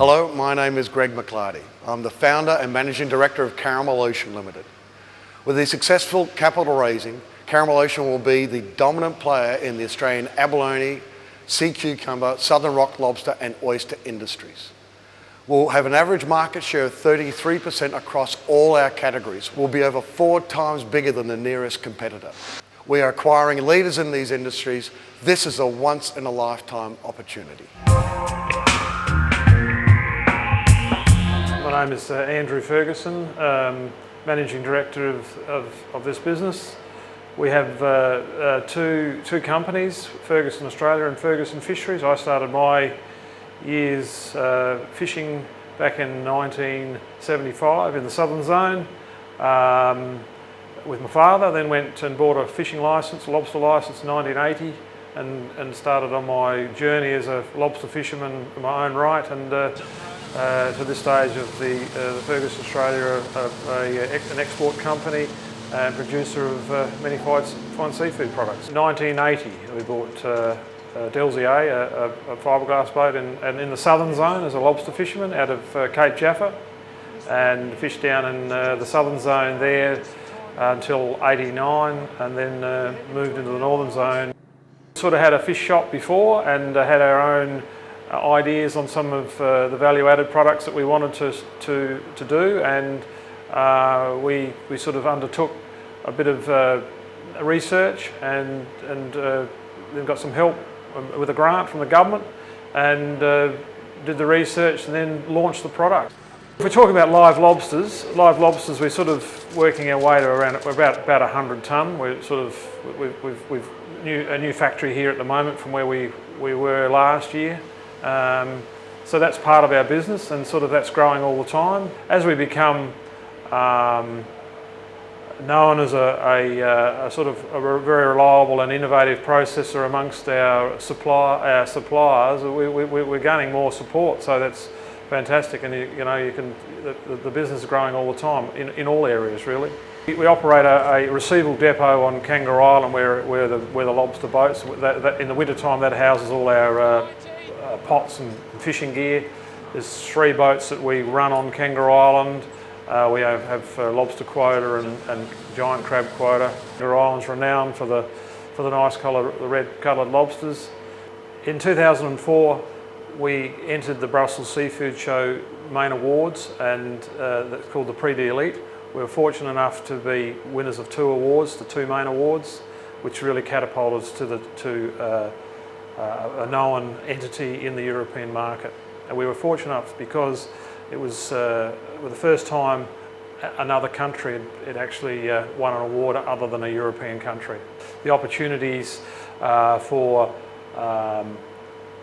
Hello, my name is Greg McLarty. I'm the founder and managing director of CaroMel Ocean Limited. With the successful capital raising, CaroMel Ocean will be the dominant player in the Australian abalone, sea cucumber, southern rock lobster and oyster industries. We'll have an average market share of 33% across all our categories. We'll be over 4 times bigger than the nearest competitor. We are acquiring leaders in these industries. This is a once-in-a-lifetime opportunity. My name is Andrew Ferguson, Managing Director of this business. We have two companies, Ferguson Australia and Ferguson Fisheries. I started my years fishing back in 1975 in the Southern Zone with my father, then went and bought a fishing licence, a lobster licence in 1980 and started on my journey as a lobster fisherman in my own right, and to this stage of the Ferguson Australia, an export company and producer of many fine seafood products. In 1980 we bought Delzier, a fiberglass boat, and in the Southern Zone as a lobster fisherman out of Cape Jaffa, and fished down in the Southern Zone there until '89, and then moved into the Northern Zone. Sort of had a fish shop before and had our own ideas on some of the value-added products that we wanted to do, and we sort of undertook a bit of research and then got some help with a grant from the government, and did the research and then launched the product. If we're talking about live lobsters, we're sort of working our way to around about 100 tonne. We're sort of we've a new factory here at the moment from where we were last year. So that's part of our business, and sort of that's growing all the time. As we become known as a sort of a very reliable and innovative processor amongst our suppliers, we're gaining more support. So that's fantastic, and the business is growing all the time in all areas really. We operate a receivable depot on Kangaroo Island where the lobster boats. In the winter time, that houses all our pots and fishing gear. There's 3 boats that we run on Kangaroo Island. We have lobster quota and giant crab quota. Kangaroo Island's renowned for the nice colour, the red coloured lobsters. In 2004, we entered the Brussels Seafood Show main awards, and that's called the Prix d'Elite. We were fortunate enough to be winners of 2 awards, the 2 main awards, which really catapulted us to a known entity in the European market. And we were fortunate enough because it was for the first time another country had actually won an award other than a European country. The opportunities for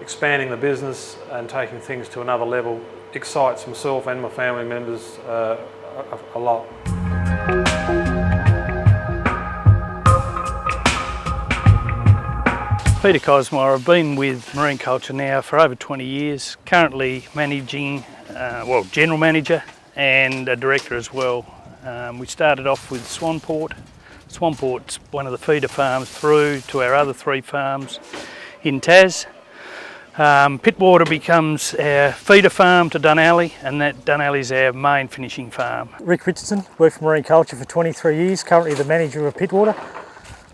expanding the business and taking things to another level excites myself and my family members a lot. Peter Cosmore. I've been with marine culture now for over 20 years, currently managing, general manager and a director as well. We started off with Swanport. Swanport's one of the feeder farms through to our other 3 farms in Tas. Pittwater becomes our feeder farm to Dunalley, and that Dunalley's our main finishing farm. Rick Richardson, worked for marine culture for 23 years, currently the manager of Pittwater.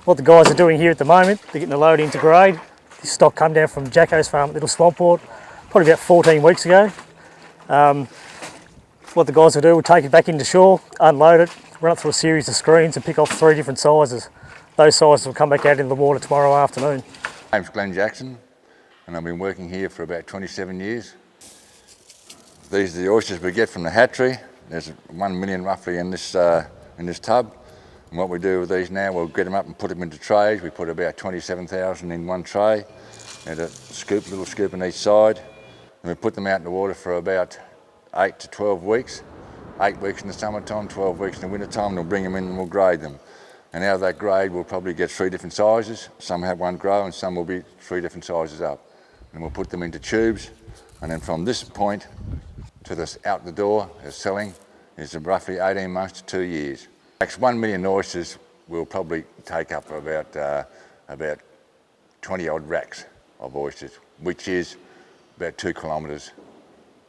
What the guys are doing here at the moment, they're getting the load into grade. This stock come down from Jacko's farm at Little Swanport probably about 14 weeks ago. What the guys will do, we'll take it back into shore, unload it, run it through a series of screens and pick off 3 different sizes. Those sizes will come back out into the water tomorrow afternoon. My name's Glenn Jackson, and I've been working here for about 27 years. These are the oysters we get from the hatchery. There's 1 million roughly in this tub. And what we do with these now, we'll get them up and put them into trays. We put about 27,000 in one tray, and a little scoop on each side. And we put them out in the water for about 8 to 12 weeks. 8 weeks in the summertime, 12 weeks in the wintertime, and we'll bring them in and we'll grade them. And out of that grade, we'll probably get 3 different sizes. Some have 1 grow and some will be 3 different sizes up. And we'll put them into tubes, and then from this point to this out the door, selling, is roughly 18 months to 2 years. Next 1 million oysters will probably take up about 20 odd racks of oysters, which is about 2 kilometres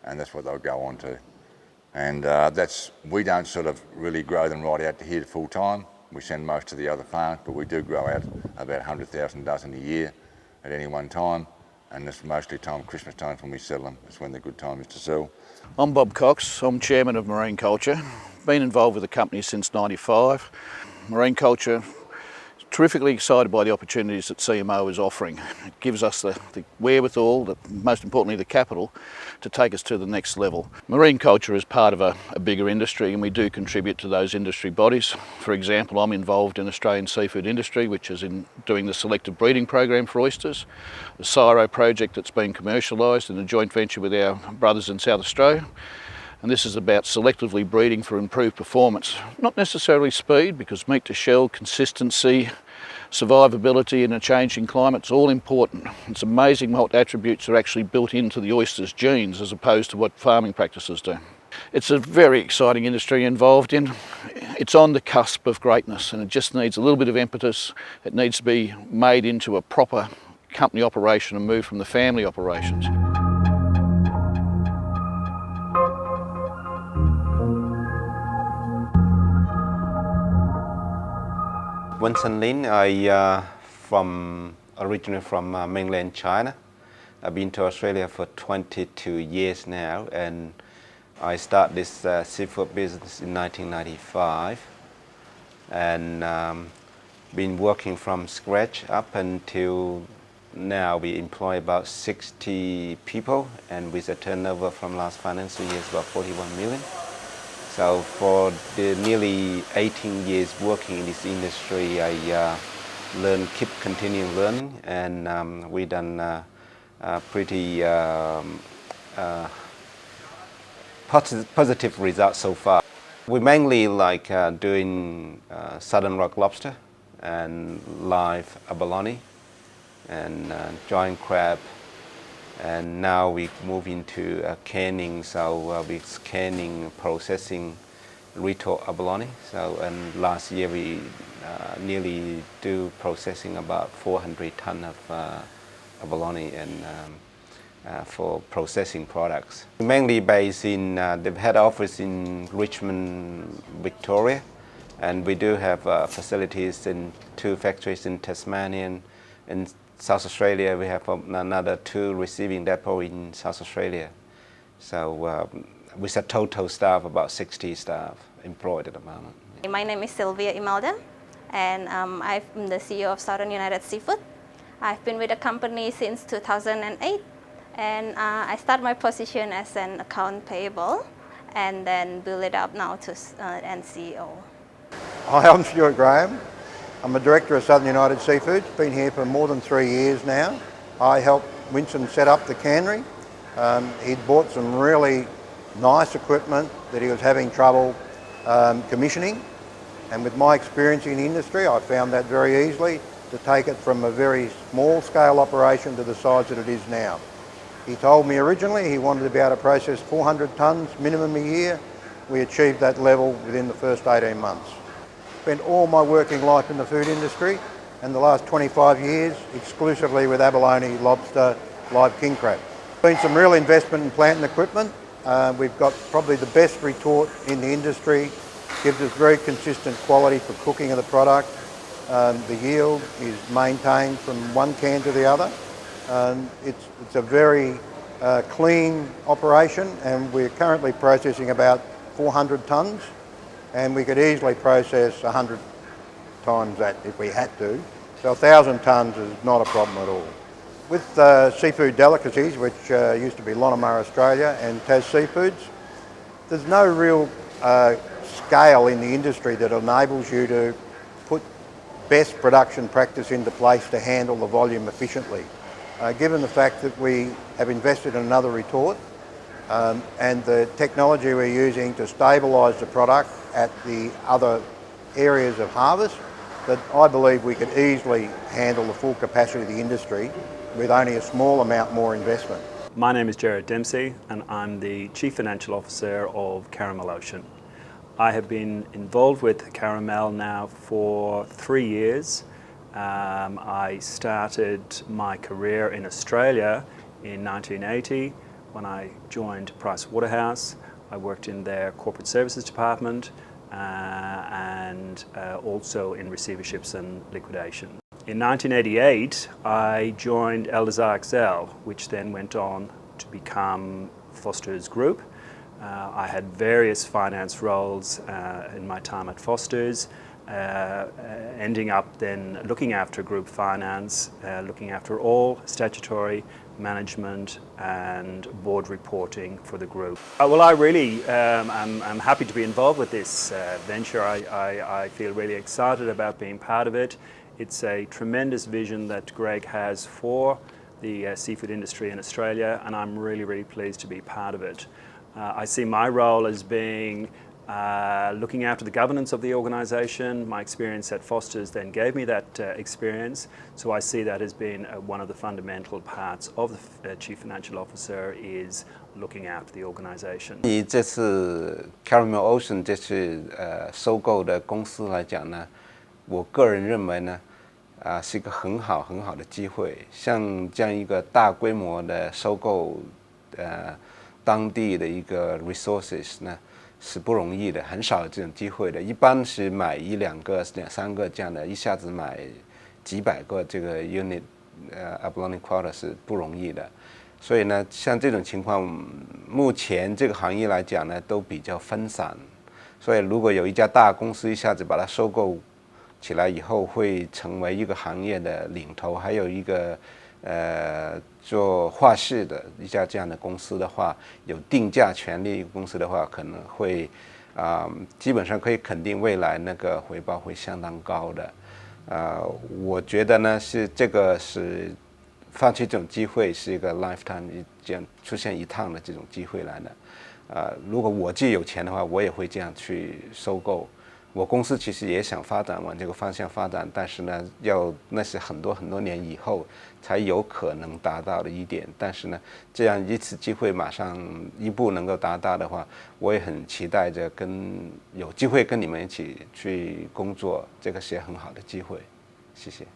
and that's what they'll go on to. And we don't sort of really grow them right out to here full time. We send most to the other farms, but we do grow out about 100,000 dozen a year at any one time. And it's mostly Christmas time when we sell them. It's when the good time is to sell. I'm Bob Cox. I'm Chairman of Marine Culture. Been involved with the company since '95. Marine Culture, terrifically excited by the opportunities that CMO is offering. It gives us the wherewithal, most importantly the capital, to take us to the next level. Marine culture is part of a bigger industry, and we do contribute to those industry bodies. For example, I'm involved in Australian seafood industry, which is in doing the selective breeding program for oysters, the CIRO project that's been commercialised in a joint venture with our brothers in South Australia. And this is about selectively breeding for improved performance. Not necessarily speed, because meat to shell, consistency, survivability in a changing climate, it's all important. It's amazing what attributes are actually built into the oyster's genes as opposed to what farming practices do. It's a very exciting industry involved in. It's on the cusp of greatness, and it just needs a little bit of impetus. It needs to be made into a proper company operation and move from the family operations. Vincent Lin, originally from mainland China. I've been to Australia for 22 years now, and I started this seafood business in 1995, and been working from scratch up until now. We employ about 60 people, and with a turnover from last financial year is about 41 million. So for the nearly 18 years working in this industry, I keep continuing learning, and we done pretty positive results so far. We mainly like doing southern rock lobster and live abalone and giant crab. And now we move into canning, so we're canning, processing retail abalone. So, and last year we nearly do processing about 400 tons of abalone and for processing products. Mainly based in the head office in Richmond, Victoria, and we do have facilities in 2 factories in Tasmania and South Australia. We have another 2 receiving depot in South Australia. So with a total staff, about 60 staff employed at the moment. My name is Sylvia Imelda, and I'm the CEO of Southern United Seafood. I've been with the company since 2008, and I started my position as an account payable, and then build it up now to CEO. Hi, I'm Stuart Graham. I'm a director of Southern United Seafoods, been here for more than 3 years now. I helped Winston set up the cannery. He'd bought some really nice equipment that he was having trouble commissioning, and with my experience in the industry, I found that very easily to take it from a very small scale operation to the size that it is now. He told me originally he wanted to be able to process 400 tonnes minimum a year. We achieved that level within the first 18 months. Spent all my working life in the food industry, and the last 25 years exclusively with abalone, lobster, live king crab. Been some real investment in plant and equipment. We've got probably the best retort in the industry, gives us very consistent quality for cooking of the product. The yield is maintained from one can to the other. It's a very clean operation, and we're currently processing about 400 tonnes. And we could easily process 100 times that if we had to. So 1,000 tonnes is not a problem at all. With seafood delicacies, which used to be Lonamar Australia and Tas Seafoods, there's no real scale in the industry that enables you to put best production practice into place to handle the volume efficiently. Given the fact that we have invested in another retort, and the technology we're using to stabilise the product at the other areas of harvest, that I believe we could easily handle the full capacity of the industry with only a small amount more investment. My name is Jared Dempsey, and I'm the Chief Financial Officer of CaroMel Ocean. I have been involved with CaroMel now for 3 years. I started my career in Australia in 1980 when I joined Pricewaterhouse. I worked in their corporate services department and also in receiverships and liquidation. In 1988, I joined Elders RXL, which then went on to become Foster's Group. I had various finance roles in my time at Foster's, ending up then looking after group finance, looking after all statutory management and board reporting for the group. Well, I really I'm happy to be involved with this venture. I feel really excited about being part of it. It's a tremendous vision that Greg has for the seafood industry in Australia, and I'm really pleased to be part of it. I see my role as being looking after the governance of the organisation. My experience at Foster's then gave me that experience, so I see that as being one of the fundamental parts of the Chief Financial Officer is looking after the organisation. 以这次 CaroMel Ocean 这次收购的公司来讲呢，我个人认为呢，是一个很好的机会。像这样一个大规模的收购，当地的一个 resources 呢。是不容易的，很少有这种机会的。一般是买1、2个、2、3个这样的，一下子买几百个这个 unit abalone quota 是不容易的。所以呢，像这种情况，目前这个行业来讲呢，都比较分散。所以如果有一家大公司一下子把它收购起来以后，会成为一个行业的领头。还有一个做画室的一家这样的公司的话，有定价权利一个公司的话，可能会基本上可以肯定未来那个回报会相当高的。我觉得呢这个是放弃这种机会是一个 lifetime 这样出现一趟的这种机会来的。如果我自己有钱的话，我也会这样去收购。我公司其实也想发展往这个方向发展，但是呢，那是很多年以后才有可能达到的一点。但是呢，这样一次机会马上一步能够达到的话，我也很期待着有机会跟你们一起去工作，这个是很好的机会。谢谢。